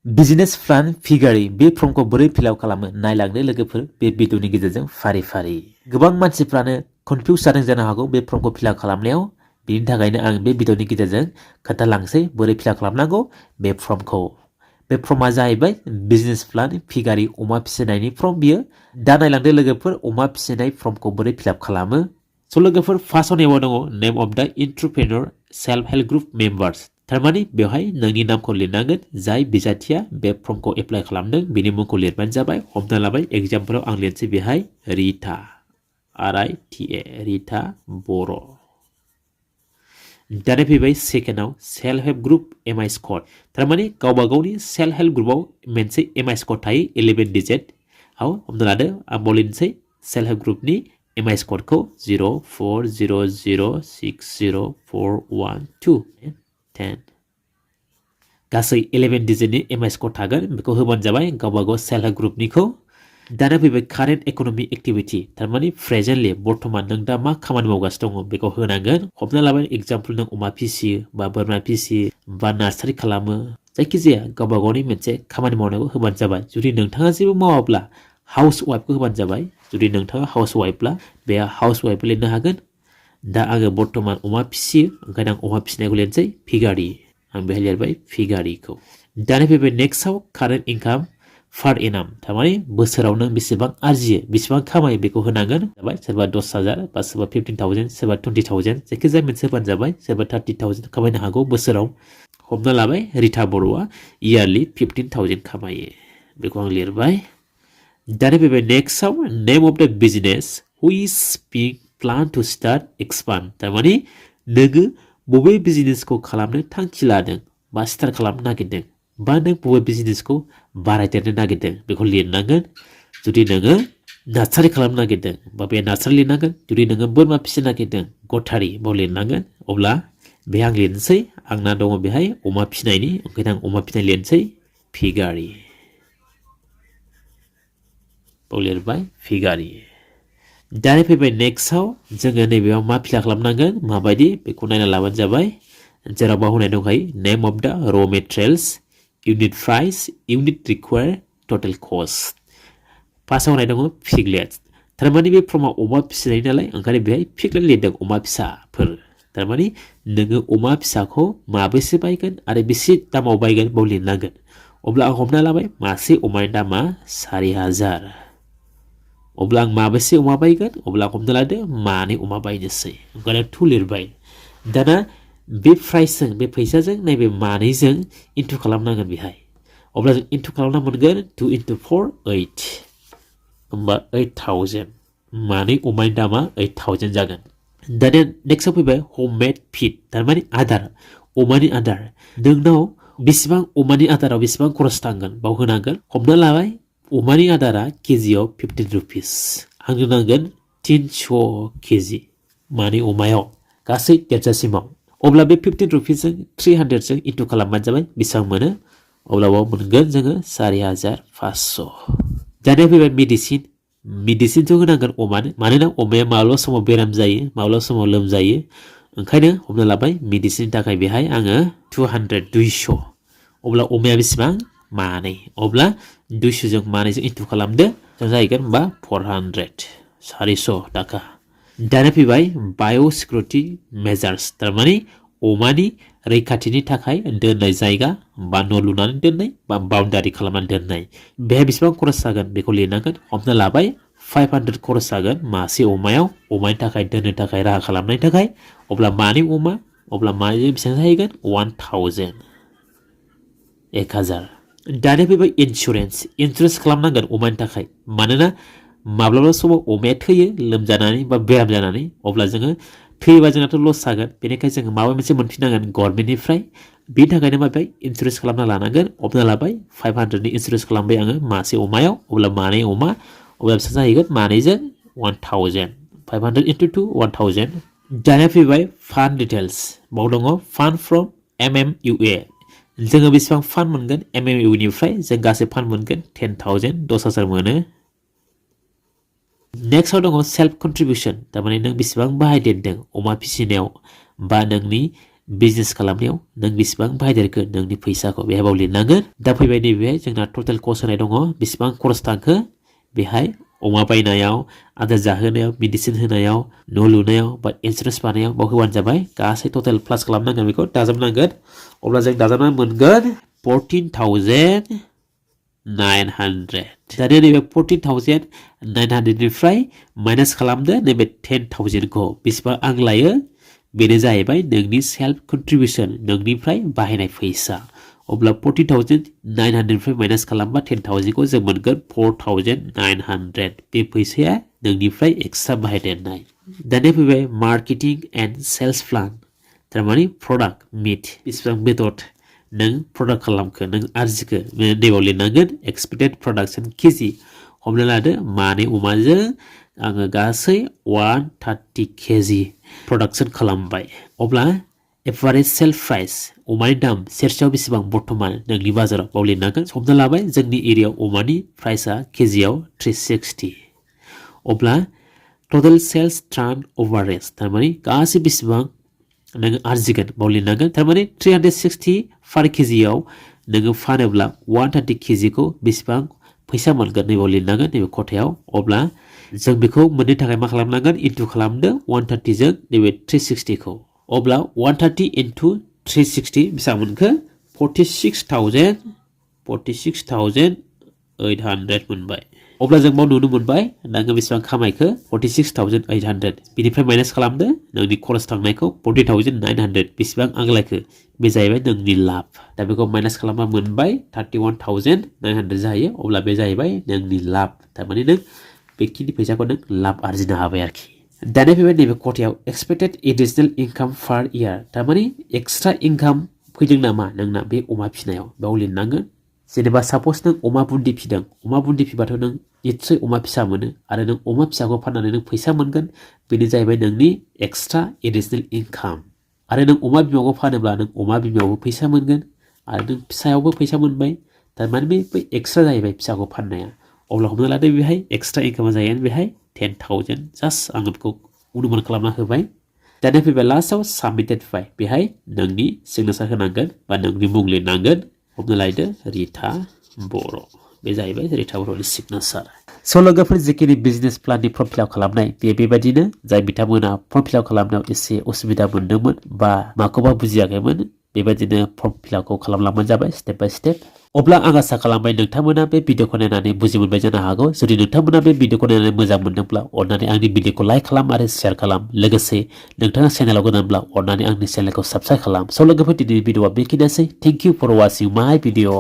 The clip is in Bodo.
बिजनेस प्लान फिगारि बे फर्मखौ बोरै फिल आप खालामो नायलांदो लोगोफोर बे भिडिअनि गेजेरजों फारि फारि गोबां मानसिफ्रानो कनफिउज जादों जानो हागौ बे फर्मखौ फिल आप खालामनायाव बिनि थाखायनो आं बे भिडिअनि गेजेरजों खोन्थालांसै बोरै फिल आप खालामनांगौ बे फर्मखौ बे फर्मा जाहैबाय बिजनेस प्लान फिगारि अमा फिसिनायनि फर्म बियो दा नायलांदो लोगोफोर अमा फिसिनाय फर्मखौ बोरै फिल आप खालामो स' लोगोफोर फार्स्टआव नेमाव दङ नेम अफ द एन्ट्रप्रेनर सेल्फ हेल्प ग्रुप मेम्बार्स थारमाने बेवहाय नोंनि नामखौ लिरनांगोन जाय बिजाथिया बे फर्मखौ एप्लाइ खालामदों बिनि मुंखौ लिरबानो जाबाय हमना लाबाय एग्जाम्पलाव आं लिरनोसै बेहाय रिता RITA रिता बर' दाना फैबाय सेकेन्डआव सेल्फ हेल्प ग्रुप MI स्क'र थारमाने गावबा गावनि सेल्फ हेल्प ग्रुपआव मोनसे MI स्क'र थायो 11 डिजिट हमना लादो आं लिरनोसै सेल्फ हेल्प ग्रुपनि MI स्क'रखौ 040060412 10 गासै 11 डिजिटनि MI स्क'र थागोन बेखौ होबानो जाबाय गावबा गाव सेल्फ हेल्प ग्रुपनिखौ दाना फैबाय कारेन्ट इक'नमिक एक्टिभिटी थारमाने प्रेजेन्टलि बर्तमान नों दा मा खामानि मावगासिनो दङ बेखौ होनांगोन हमना लाबाय एग्जाम्पल नों अमा फिसियो बा बोरमा फिसियो बा नार्सारि खालामो जायखिजाया गावबा गावनि मोनसे खामानि मावनायखौ होबानो जाबाय जुदि नोंथाङा जेबो मावाब्ला हाउस वाइफखौ होबानो जाबाय जुदि नोंथाङा हाउस वाइफब्ला बे हाउस वाइफखौ लिरनो हागोन दा आङो बर्तमान अमा फिसियो ओंखायनो आं अमा फिसिनायखौ लिरनोसै फिगारि आं बेहाय लिरबाय फिगारिखौ दाना फैबाय नेक्स्टआव कारेन्ट इनकाम फार एनाम थारमाने बोसोराव नों बेसेबां आरजियो बेसेबां खामायो बेखौ होनांगोन जाबाय सोरबा 10,000 बा सोरबा 15,000 सोरबा 20,000 जायखिजाया मोनसे होबानो जाबाय सोरबा 30,000 खामायनो हागौ बोसोराव हमना लाबाय रिता बर'आ इयारलि 15,000 खामायो बेखौ आं लिरबाय दाना फैबाय नेक्स्टआव name of the business which बिं प्लान टु स्टार्ट एक्सपान्ड थारमाने नोङो बबे बिजनेसखौ खालामनो थांखि लादों बा स्टार्ट खालामनो नागिरदों बा नों बबे बिजनेसखौ बारायदेरनो नागिरदों बेखौ लिरनांगोन जुदि नोङो नार्सारि खालामनो नागिरदों बा बे नार्सारि लिरनांगोन जुदि नोङो बोरमा फिसिनो नागिरदों गथारि बाव लिरनांगोन अब्ला बे आं लिरनोसै आंना दङ बेहाय अमा फिसिनायनि ओंखायनो आं अमा फिसिनाय लिरनोसै फिगारि बाव लिरबाय फिगारि दाना फैबाय नेक्स्टआव जोङो नैबेयाव मा फिल खालामनांगोन माबायदि बेखौ नायना लाबानो जाबाय जेराव बावहोनाय दंखायो नेम अफ द र' materials unit price, unit require, total cost. फार्स्टआव होनाय दङ पिगलेट थारमाने बे फर्मा अमा फिसिनाय नालाय ओंखायनो बेहाय पिगलेट लिरदों अमा फिसाफोर थारमाने नोङो अमा फिसाखौ माबेसे बायगोन आरो बेसे दामाव बायगोन बाव लिरनांगोन अब्ला आं हमना लाबाय मासे अमानि दामा 4,000 अब्ला आं माबेसे अमा बायगोन अब्ला हमना लादो मानै अमा बायनोसै ओंखायनो 2 लिरबाय दाना बे प्राइसजों बे फैसाजों नैबे मानैजों इन्टु खालामनांगोन बेहाय अब्ला जों इन्टु खालामना मोनगोन 2 into 4 8 होमबा 8,000 मानै अमानि दामा 8,000 जागोन दाना नेक्स्टआव फैबाय हममेड फिड थारमाने आदार अमानि आदार नोंनाव बेसेबां अमानि आदाराव बेसेबां खरस थांगोन बाव होनांगोन हमना लाबाय अमानि आदारा केजियाव 15 रुपिस आंनो नांगोन 300 केजि मानै अमायाव गासै देरजासिमाव अब्ला बे 15 रुपिसजों 300 जों इन्टु खालामबानो जाबाय बेसेबां मोनो अब्ला बाव मोनगोन जोङो 4,500 दाना फैबाय मेडिसिनथ' होनांगोन अमानो मानोना अमाया माब्लाबा समाव बेराम जायो माब्लाबा समाव लोमजायो ओंखायनो हमना लाबाय मेडिसिननि थाखाय बेहाय आङो 200 अब्ला अमाया बेसेबां मानै अब्ला 200 जों मानैजों इन्टु खालामदो जों जाहैगोन होमबा 400 थाखा दाना फैबाय बाय'सिकिउरिटि मेजार्स थारमाने अमानि रैखाथिनि थाखाय दोननाय जायगा बा न' लुनानै दोननाय बा बाउन्डारि खालामनानै दोननाय बेहाय बेसेबां खरस जागोन बेखौ लिरनांगोन हमना लाबाय 500 खरस जागोन मासे अमायाव अमानि थाखाय दोननो थाखाय राहा खालामनायनि थाखाय अब्ला मानै अमा अब्ला मानैजों बेसेबां जाहैगोन 1,000 1000 दाना फैबाय इन्सुरेन्स खालामनांगोन अमानि थाखाय मानोना माब्लाबा समाव अमाया थैयो लोमजानानै बा बेराम जानानै अब्ला जोङो थैयोबा जोंनाथ' लस जागोन बेनिखायनो जोङो माबा मोनसे मोनफिननांगोन गभर्नमेन्टनिफ्राय बेनि थाखायनो माबाय इन्सुरेन्स खालामना लानांगोन हमना लाबाय 500नि इन्सुरेन्स खालामबाय आङो मासे अमायाव अब्ला मानै अमा अब्ला बेसेबां जाहैगोन मानैजों 1,000 500 into 2 1,000 दाना फैबाय फान्ड डिटेल्स बाव दङ फान्ड फ्रम mmua जोङो बेसेबां फान्ड मोनगोन mmua निफ्राय जों गासै फान्ड मोनगोन 10,000 10,000 मोनो नेक्स्टआव दङ सेल्फ कन्ट्रिबिउसन थारमाने नों बेसेबां बाहायदेरदों अमा फिसिनायाव बा नोंनि बिजनेस खालामनायाव नों बेसेबां बाहायदेरखो नोंनि फैसाखौ बेहाय बाव लिरनांगोन दा फैबाय नैबेहाय जोंना टटेल कस्ट होनाय दङ बेसेबां खरस थांखो बेहाय अमा बायनायाव आदार जाहोनायाव मेडिसिन होनायाव न' लुनायाव बा इन्सुरेन्स बानायाव बाव होबानो जाबाय गासै टटेल प्लास खालामनांगोन बेखौ दाजाबनांगोन अब्ला जों दाजाबनानै मोनगोन 14,900 दानिया नैबे 14,900 निफ्राय माइनास खालामदो नैबे 10,000 खौ बेसेबां आं लायो बेनो जाहैबाय नोंनि सेल्फ कन्ट्रिबिउसन नोंनिफ्राय बाहायनाय फैसा अब्ला 14,900 निफ्राय माइनास खालामबा 10,000 खौ जों मोनगोन 4,900 बे फैसाया नोंनिफ्राय एक्सट्रा बाहायदेरनाय दानिया फैबाय मार्केटिं एन्ड सेल्स प्लान थारमाने प्रडाक्ट मिट बेसेबां बेदर नों प्रडाक्ट खालामखो नों आरजिखो नैबाव लिरनांगोन एक्सपेक्टेड प्रडाक्शन केजि हमना लादो मानै अमाजों आङो गासै 130 केजि प्रडाक्शन खालामबाय अब्ला एभारेज सेल प्राइस अमानि दाम सेरसेयाव बेसेबां बर्तमान नोंनि बाजाराव बाव लिरनांगोन हमना लाबाय जोंनि एरियायाव अमानि प्राइसआ केजियाव 360 अब्ला टटेल सेल्स टार्न ओभार रेट थारमाने गासै बेसेबां नोङो आरजिगोन बाव लिरनांगोन थारमाने 360 पार केजियाव नोङो फानोब्ला 130 केजिखौ बेसेबां फैसा मोनगोन नैबाव लिरनांगोन नैबे खथायाव अब्ला जों बेखौ मोननो थाखाय मा खालामनांगोन इन्टु खालामदो 130 जों नैबे 360 खौ अब्ला 130 इन्टु 360 बेसेबां मोनखो 46,800 मोनबाय अब्ला जों बाव नुनो मोनबाय नोङो बेसेबां खामायखो 46,800 बिनिफ्राय माइनास खालामदो नोंनि खरस थांनायखौ 40,900 बेसेबां आग्लायखो बे जाहैबाय नोंनि लाब दा बेखौ माइनास खालामबा मोनबाय 31,900 जायो अब्ला बे जाहैबाय नोंनि लाब थारमाने नों बेखिनि फैसाखौ नों लाब आरजिनो हाबाय आरोखि दानिया फैबाय नैबे खथायाव एक्सपेक्टेड एडिशनेल इनकाम पार इयार थारमाने एक्सट्रा इनकाम फैदों नामा नोंना बे अमा फिसिनायाव बेयाव लिरनांगोन जेनेबा सापस नों अमा बुन्दि फिदों अमा बुन्दि फिबाथ' नों निस्सय अमा फिसा मोनो आरो नों अमा फिसाखौ फाननानै नों फैसा मोनगोन बेनो जाहैबाय नोंनि एक्सट्रा एडिशनेल इनकाम आरो नों अमा बिमाखौ फानोब्ला नों अमा बिमायावबो फैसा मोनगोन आरो नों फिसायावबो फैसा मोनबाय थारमाने बे एक्सट्रा जाहैबाय फिसाखौ फाननाया अब्ला हमना लादो बेहाय एक्सट्रा इनकामा जाहैगोन बेहाय 10,000 जास्ट आङो बेखौ अनुमान खालामना होबाय दानिया फैबाय लास्टआव साबमिटेड फाइ बेहाय नोंनि सिगनेचार होनांगोन बा नोंनि मुं लिरनांगोन हमना लायदो रिता बर' बे जाहैबाय रिता बर'नि सिगनेचार स' लोगोफोर जिखिनि बिजनेस प्लाननि फर्म फिलआप खालामनाय बेबायदिनो जाय बिथांमोना फर्म फिलआप खालामनायाव एसे उसुबिदा मोन्दोंमोन बा माखौबा बुजियाखैमोन बेबायदिनो फर्म फिलआपखौ खालामलांबानो जाबाय स्टेप बाय स्टेप अब्ला आं आसा खालामबाय नोंथांमोना बे भिडिअखौ नायनानै बुजि मोनबाय जानो हागौ जुदि नोंथांमोना बे भिडिअखौ नायनानै मोजां मोनदोंब्ला अननानै आंनि भिडिअखौ लाइक खालाम आरो शेयार खालाम लोगोसे नोंथाङा चेनेलाव गोदानब्ला अननानै आंनि चेनेलखौ साबस्क्राइब खालाम स' लोगोफोर दिनैनि भिडिअआ बेखिनियानोसै थेंक इउ फर वाचिं माय भिडिअ